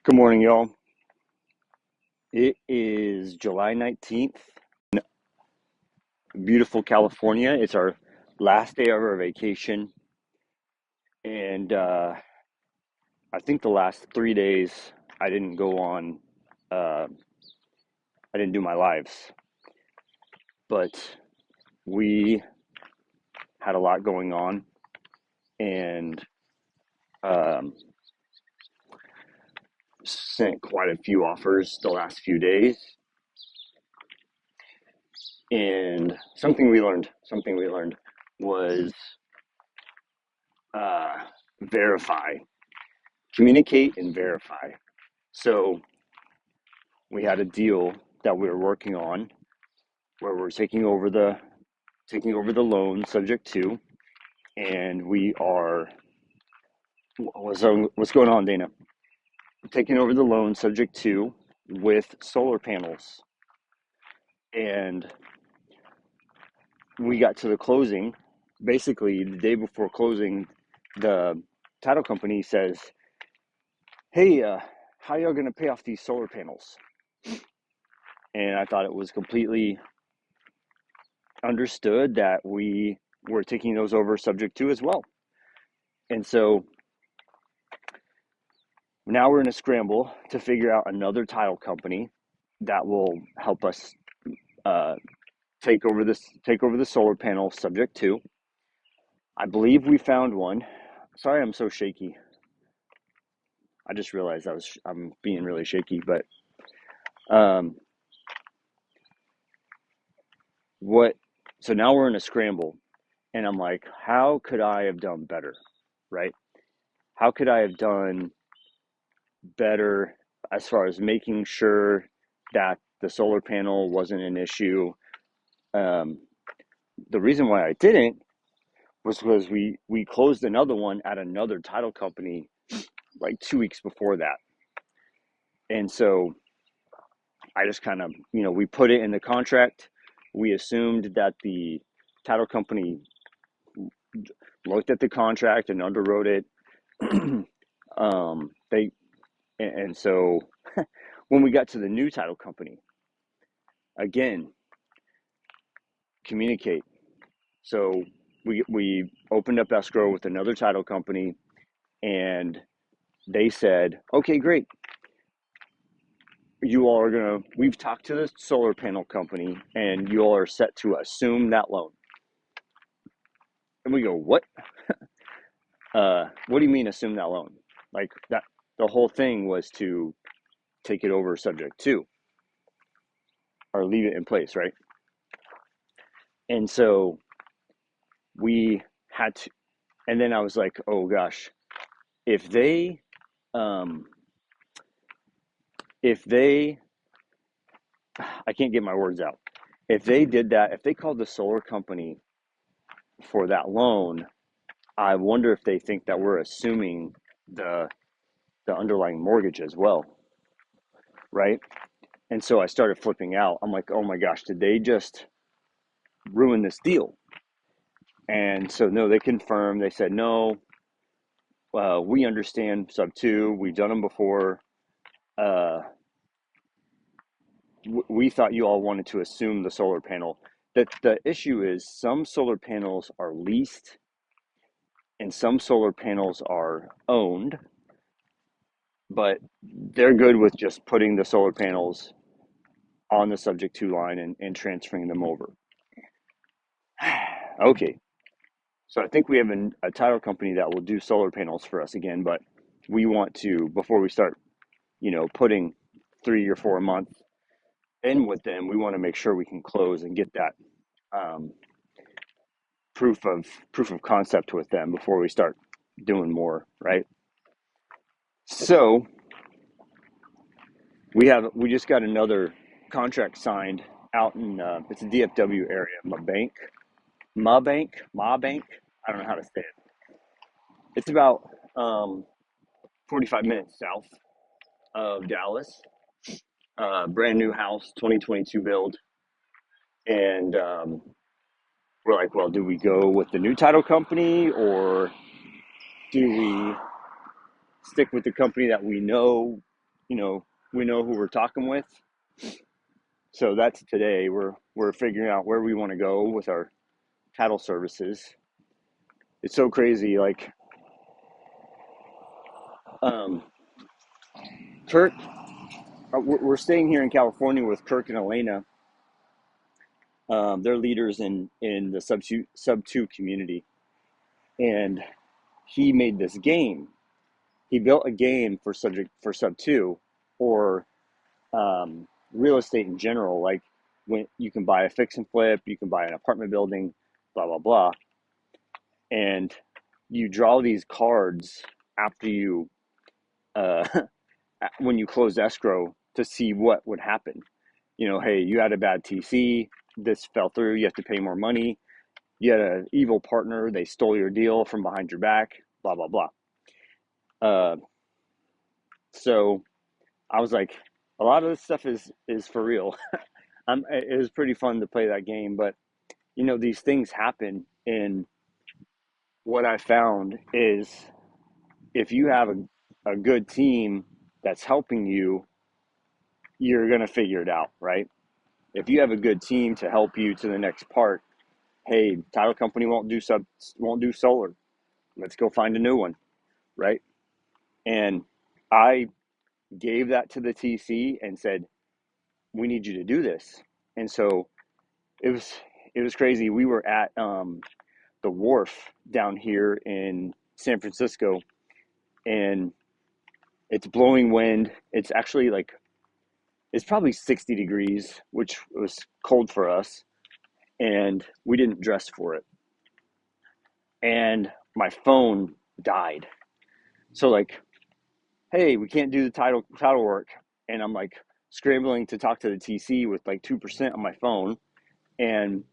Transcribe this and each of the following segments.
Good morning, y'all. It is July 19th, beautiful California. It's our last day of our vacation. And I think the last 3 days I didn't go on, I didn't do my lives, but we had a lot going on and um, sent quite a few offers the last few days. And something we learned was uh, verify, communicate and verify. So we had a deal that we were working on where we're taking over the loan subject to, and we are what's going on, Dana? Taking over the loan subject to with solar panels, and we got to the closing. Basically, the day before closing, the title company says, "Hey, how y'all gonna pay off these solar panels?" And I thought it was completely understood that we were taking those over subject to as well. And so now we're in a scramble to figure out another title company that will help us uh, take over the solar panel subject to. I believe we found one. Sorry, I'm so shaky. I just realized I'm being really shaky, but um, what? So now we're in a scramble, and I'm like, how could I have done better, right? How could I have done better as far as making sure that the solar panel wasn't an issue? Um, the reason why I didn't was because we closed another one at another title company like 2 weeks before that, and so I just kind of we put it in the contract. We assumed that the title company looked at the contract and underwrote it. They and so when we got to the new title company, again, communicate. So we opened up escrow with another title company, and they said, "Okay, great. You all are gonna. We've talked to the solar panel company, and you all are set to assume that loan." And we go, "What? What do you mean assume that loan? Like that? The whole thing was to take it over subject to, or leave it in place, right?" And so we had to. And then I was like, "Oh gosh, if they, um, if they, I can't get my words out. If they did that, if they called the solar company for that loan, I wonder if they think that we're assuming the the underlying mortgage as well, right?" And so I started flipping out. I'm like, "Oh my gosh, did they just ruin this deal?" And so no, they confirmed. They said no. We understand sub two. We've done them before. Uh, we thought you all wanted to assume the solar panel. That the issue is some solar panels are leased and some solar panels are owned, but they're good with just putting the solar panels on the subject to line and transferring them over. Okay, so I think we have a title company that will do solar panels for us again, but we want to, before we start, putting 3 or 4 a month in with them, we want to make sure we can close and get that um, proof of concept with them before we start doing more, right? So we just got another contract signed out in it's a DFW area, Ma Bank. I don't know how to say it. It's about 45 minutes south of Dallas. Brand new house, 2022 build, and we're like, well, do we go with the new title company or do we stick with the company that we know you know, we know who we're talking with. So that's today. We're figuring out where we want to go with our title services. It's so crazy. Like, um, Kirk, we're staying here in California with Kirk and Elena. They're leaders in the sub two community, and he made this game. He built a game for sub two, or real estate in general. Like, when you can buy a fix and flip, you can buy an apartment building, blah blah blah, and you draw these cards after you uh, when you close escrow to see what would happen. You know, hey, you had a bad TC, this fell through, you have to pay more money. You had an evil partner, they stole your deal from behind your back, blah blah blah. Uh, so I was like, a lot of this stuff is for real. It was pretty fun to play that game, but you know, these things happen, and what I found is if you have a good team that's helping you, you're gonna figure it out, right? If you have a good team to help you to the next part, hey, title company won't do solar. Let's go find a new one, right? And I gave that to the TC and said, we need you to do this. And so it was crazy. We were at the wharf down here in San Francisco, and it's blowing wind. It's actually like, it's probably 60 degrees, which was cold for us, and we didn't dress for it. And my phone died. So like, hey, we can't do the title work, and I'm like scrambling to talk to the TC with like 2% on my phone, and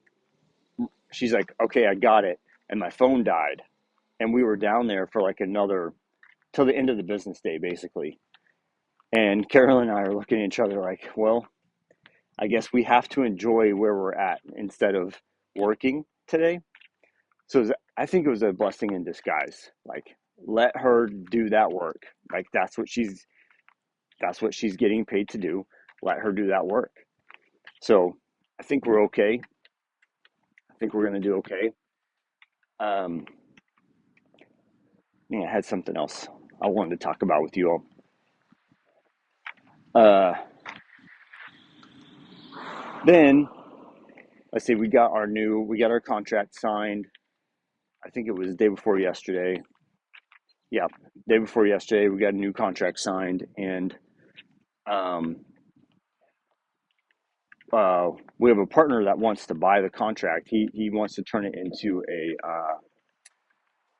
she's like, okay, I got it, and my phone died, and we were down there for like another till the end of the business day basically. And Carolyn and I are looking at each other like, well, I guess we have to enjoy where we're at instead of working today. So I think it was a blessing in disguise. Like, let her do that work. Like, that's what she's getting paid to do. Let her do that work. So I think we're okay. I think we're gonna do okay. Um, yeah, I had something else I wanted to talk about with you all. Uh, then let's see, we got our contract signed. I think it was the day before yesterday. Yeah, day before yesterday, we got a new contract signed, and um, we have a partner that wants to buy the contract. He wants to turn it into a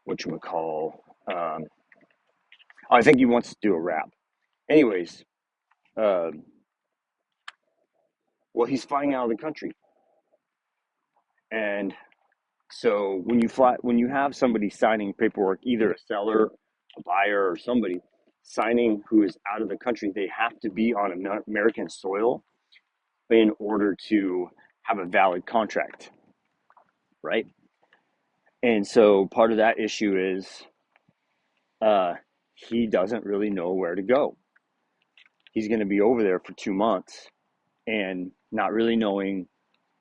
what you would call. I think he wants to do a wrap. Anyways, uh, well, he's flying out of the country, and so when you have somebody signing paperwork, either a seller, a buyer, or somebody signing who is out of the country, they have to be on American soil in order to have a valid contract, right? And so part of that issue is uh, he doesn't really know where to go. He's going to be over there for 2 months and not really knowing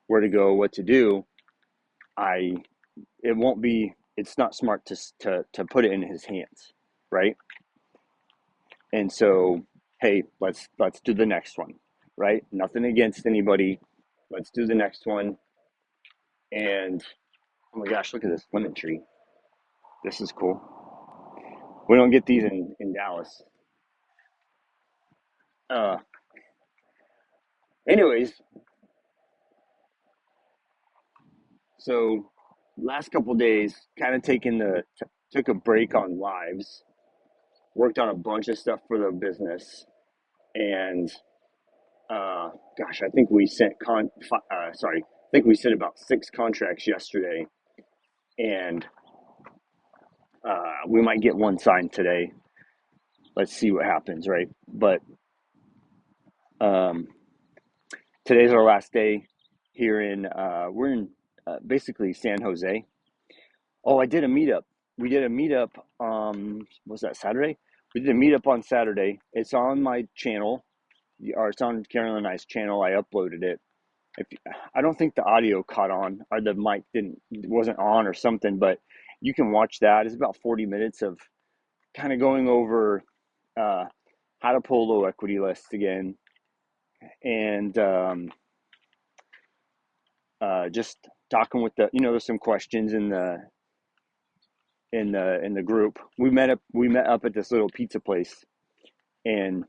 where to go, what to do. I it won't be it's not smart to put it in his hands, right? And so, hey, let's do the next one, right? Nothing against anybody. Let's do the next one. And oh my gosh, look at this lemon tree. This is cool. We don't get these in Dallas. Uh, anyways, so last couple days, kind of took a break on lives, worked on a bunch of stuff for the business, and gosh, I think we sent I think we sent about 6 contracts yesterday, and we might get one signed today. Let's see what happens, right? But um, today's our last day here in we're in basically San Jose. Oh, I did a meetup. We did a meetup. Was that Saturday? We did a meetup on Saturday. It's on my channel, or it's on Karolyn and I's channel. I uploaded it. If, I don't think the audio caught on, or the mic didn't wasn't on or something, but you can watch that. It's about 40 minutes of kind of going over uh, how to pull low equity lists again, and just talking with the, there's some questions in the group. We met up at this little pizza place, and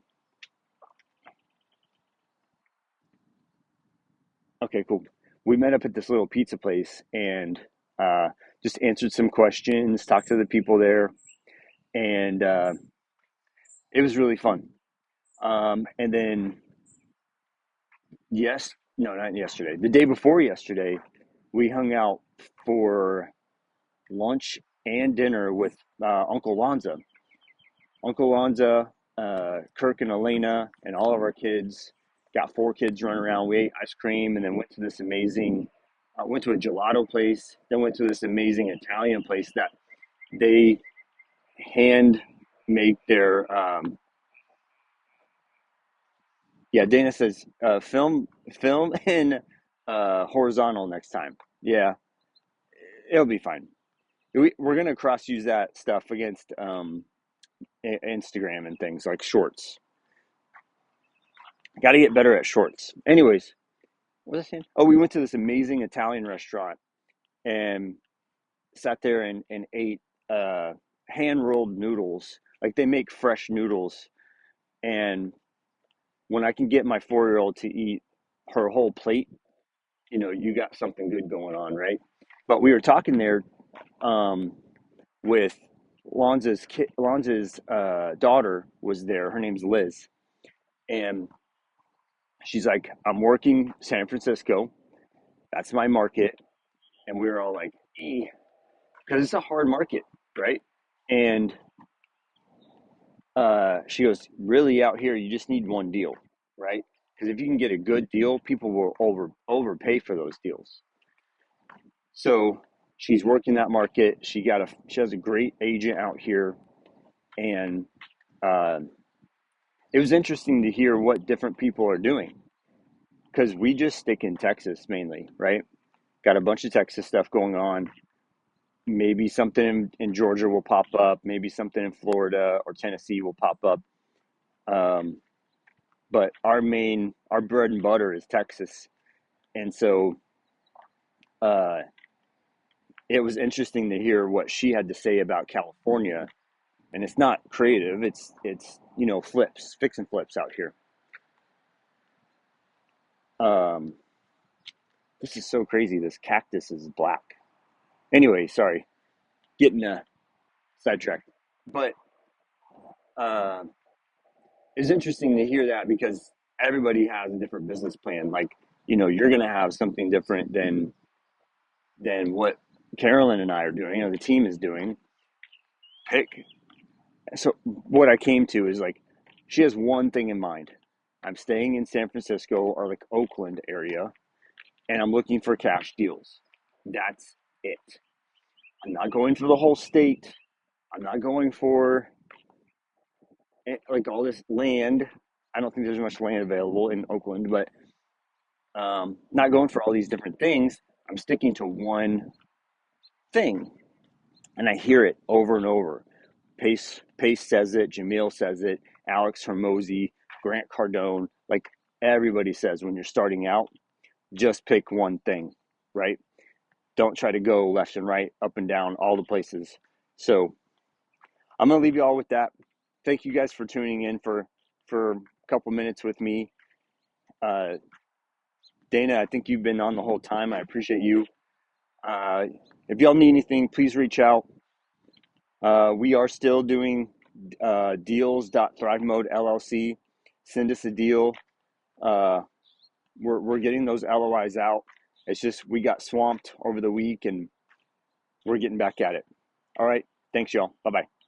okay, cool. We met up at this little pizza place and uh, just answered some questions, talked to the people there, and it was really fun. And then yes, no, not yesterday. The day before yesterday, we hung out for lunch and dinner with Uncle Lonza. Uncle Lonza, Kirk and Elena, and all of our kids. Got four kids running around. We ate ice cream and then went to a gelato place, then went to this amazing Italian place that they hand make their, yeah, Dana says, film in horizontal next time. Yeah, it'll be fine. We're going to cross use that stuff against Instagram and things like shorts. Got to get better at shorts. Anyways, what was I saying? Oh, we went to this amazing Italian restaurant and sat there and ate uh, hand rolled noodles. Like they make fresh noodles. And when I can get my 4-year-old to eat her whole plate, you got something good going on, right? But we were talking there um, with Lonza's daughter was there. Her name's Liz. And she's like, I'm working San Francisco. That's my market. And we were all like, because it's a hard market, right? And she goes, really out here, you just need one deal, right? Because if you can get a good deal, people will overpay for those deals. So she's working that market. She has a great agent out here, and uh, it was interesting to hear what different people are doing because we just stick in Texas mainly, right? Got a bunch of Texas stuff going on. Maybe something in Georgia will pop up. Maybe something in Florida or Tennessee will pop up. Um, but our bread and butter is Texas, and so uh, it was interesting to hear what she had to say about California. And it's not creative; it's flips, fix and flips out here. Um, this is so crazy. This cactus is black. Anyway, sorry, getting sidetracked. But uh, it's interesting to hear that because everybody has a different business plan. Like, you're going to have something different than what Karolyn and I are doing. The team is doing. Pick. So what I came to is like, she has one thing in mind. I'm staying in San Francisco or like Oakland area, and I'm looking for cash deals. That's it. I'm not going for the whole state. I'm not going for like all this land. I don't think there's much land available in Oakland, but not going for all these different things. I'm sticking to one thing, and I hear it over and over. Pace says it. Jamil says it. Alex Hermosi, Grant Cardone, like everybody says when you're starting out, just pick one thing, right? Don't try to go left and right, up and down, all the places. So I'm gonna leave you all with that. Thank you guys for tuning in for a couple minutes with me. Uh, Dana, I think you've been on the whole time. I appreciate you. Uh, if y'all need anything, please reach out. We are still doing deals.thrivemode LLC. Send us a deal. Uh, we're getting those LOIs out. It's just we got swamped over the week and we're getting back at it. All right. Thanks, y'all. Bye bye.